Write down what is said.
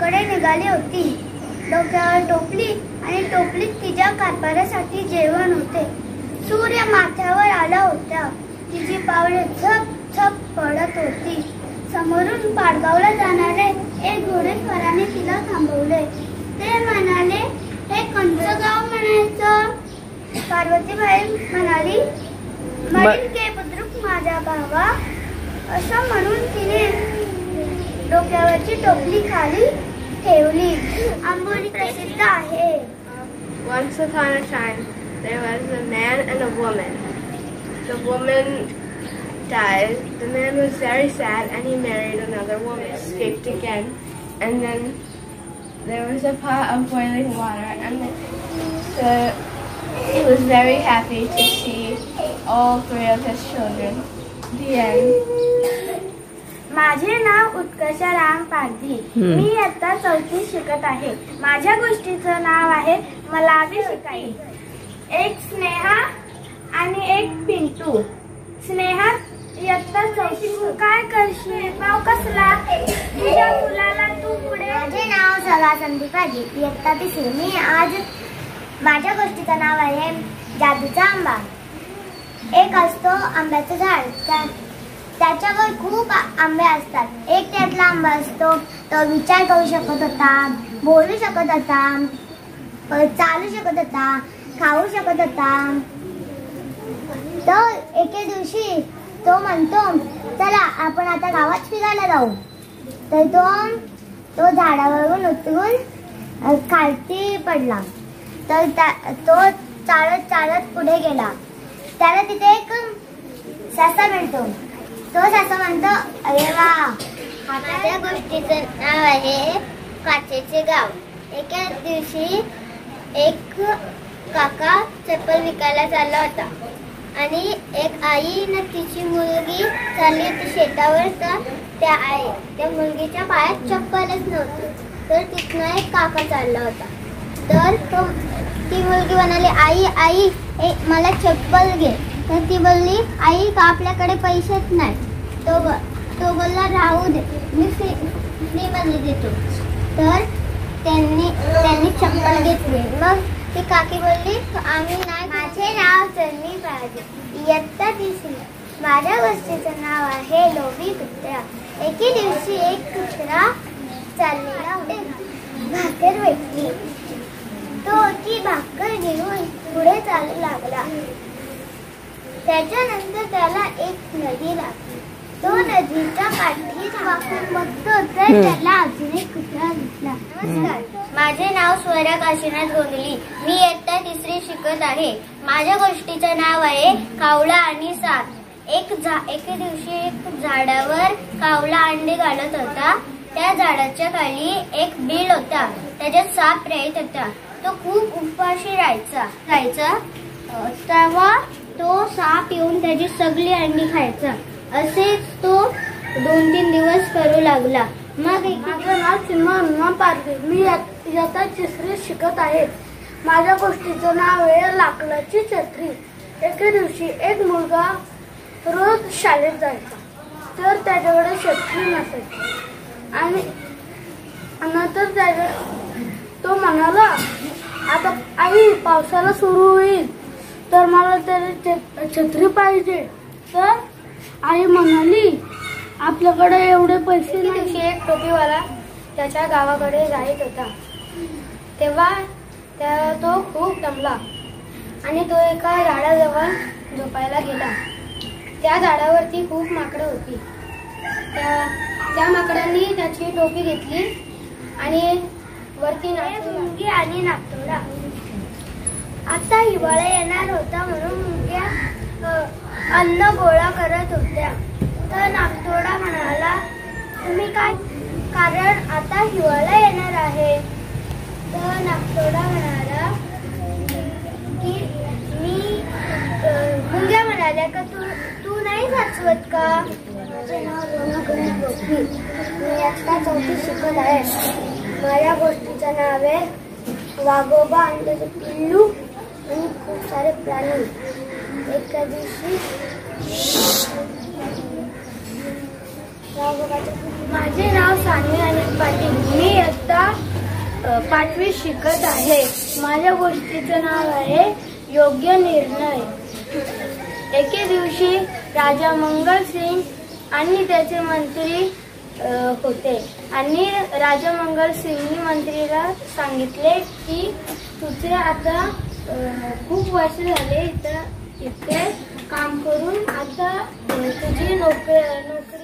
गावाकडे निघाली होती. डोक्यावर टोपली आणि टोपलीत तिच्या कारभारासाठी जेवण होते. सूर्य माथ्यावर आला होता. तिची पावले झप झप पडत होती. समोरून पाडगावला जाणारे एक घोडेस्वाराने तिला थांबवले. ते म्हणाले, हे कोणतं गाव म्हणायचं? पार्वतीबाई म्हणाली, मडिनके बुद्रुक माझ्या भावा. असं म्हणून तिने डोक्यावरची टोपली खाली ठेवली. आंबोली प्रसिद्ध आहे. Once upon a time, there was a man and a woman. The woman died. The man was very sad and he married another woman. Escaped again, and then there was a pot of boiling water, and he was very happy to see all three of his children. The end. माझे नाव उत्कर्षा राम पारधी. मी आता 4थी शिकत आहे. माझ्या गोष्टीचं नाव आहे मला बी शिकाई. एक स्नेहा आणि एक पिंटू. स्नेहा इयत्ता 4थी. काय करशील? भाव कसला? तुझ्या मुलाला तू पुढे. माझे नाव सला संदीप पारधी. इयत्ता 3री. मी आज माझ्या गोष्टीचं नाव आहे जादूचा आंबा. एक असतो आंब्याचं झाड. त्याच्यावर खूप आंबे असतात. एक त्यातला आंबा असतो तो विचार करू शकत होता, बोलू शकत होता, चालू शकत होता, खाऊ शकत होता. तर एके दिवशी तो म्हणतो, चला आपण आता गावात फिरायला जाऊ. तर तो झाडावरून उतरून खालती पडला. तर तो चालत चालत पुढे गेला. त्याला तिथे एक ससा मिळतो. तो ससा म्हणतो, अरे वा. माझ्या गोष्टीचं नाव आहे काचेचे गाव. एका दिवशी एक काका चप्पल विकायला चालला होता आणि एक आई न तिची मुलगी चालली होती शेतावर. तर त्या मुलगीच्या पायात चप्पलच नव्हती. तर तिथनं एक काका चालला होता. तर ती मुलगी म्हणाली, आई आई मला चप्पल घे. तर ती बोलली, आई का आपल्याकडे पैसेच नाही. तो बोलला, राहू दे, मी फ्री मध्ये देतो. तर त्यांनी चप्पल घेतली. मग ती काकी बोलली, आम्ही नाही. माझे नाव तन्वी पारधी. इयत्ता 3री. माझ्या गोष्टीचं नाव आहे लोभी कुत्रा. एके दिवशी एक कुत्रा चाललेला होता. भाकर भेटली. तो ती भाकर घेऊन पुढे चालू लागला. त्याच्यानंतर त्याला एक नदी लागली. तो नदीच्या काठी वाकून बघतो तर त्याला अजून एक कुत्रा दिसला. नमस्कार, माझे नाव स्वरा काशीनाथ गोंधली. मी इयत्ता 3री शिकत आहे. माझ्या गोष्टीचं नाव आहे कावळा आणि साप. एके दिवशी एक झाडावर कावळा अंडे घालत होता. त्या झाडाच्या खाली एक बिळ होता. त्याच्यात साप राहत होता. तो खूप उपाशी राहायचा. तेव्हा तो साप येऊन त्याची सगळी अंडी खायचा. असेच तो 2-3 दिवस करू लागला. मग माझं नाव चिन्मय पारधी. मी इयत्ता 3री शिकत आहे. माझ्या गोष्टीचं नाव आहे लाकडाची छत्री. एके दिवशी एक मुलगा रोज शाळेत जायचा. तर त्याच्याकडे छत्री नसायची. आणि नंतर तो म्हणाला, आता आई पावसाला सुरू होईल तर मला त्याची छत्री पाहिजे. तर आई म्हणाली, आपल्याकडे एवढे पैसे नाही. दिवशी एक टोपीवाला त्याच्या गावाकडे जात होता. तेव्हा तो खूप दमला आणि तो एका झाडाजवळ झोपायला गेला. त्या झाडावरती खूप माकडं होती. त्या माकडांनी त्याची टोपी घेतली आणि वरती मुंगी आणि नागतोडा. आता हिवाळा येणार होता म्हणून मुंग्या अन्न गोळा करत होत्या. तर नागतोडा म्हणाला, तुम्ही काय? कारण आता हिवाळा येणार आहे. तर नागतोडा म्हणाला की मुंग्या म्हणाल्या का तू नाही वाचवत का? माझे नाव रोना गणेश गोखले. मी इयत्ता 4थी शिकत आहे. माझ्या गोष्टीचं नाव आहे वाघोबा आणि त्याचे पिल्लू आणि खूप सारे प्राणी. एका दिवशी माझे नाव सान्वी अनिल पाटील. मी इयत्ता 5वी शिकत आहे. माझ्या गोष्टीचं नाव आहे योग्य निर्णय. एके दिवशी राजा मंगल सिंग आणि त्याचे मंत्री होते आणि राजा मंगल सिंगनी मंत्रीला सांगितले की तुझे आता खूप वर्ष झाले इथे काम करून आता तुझी नोकरी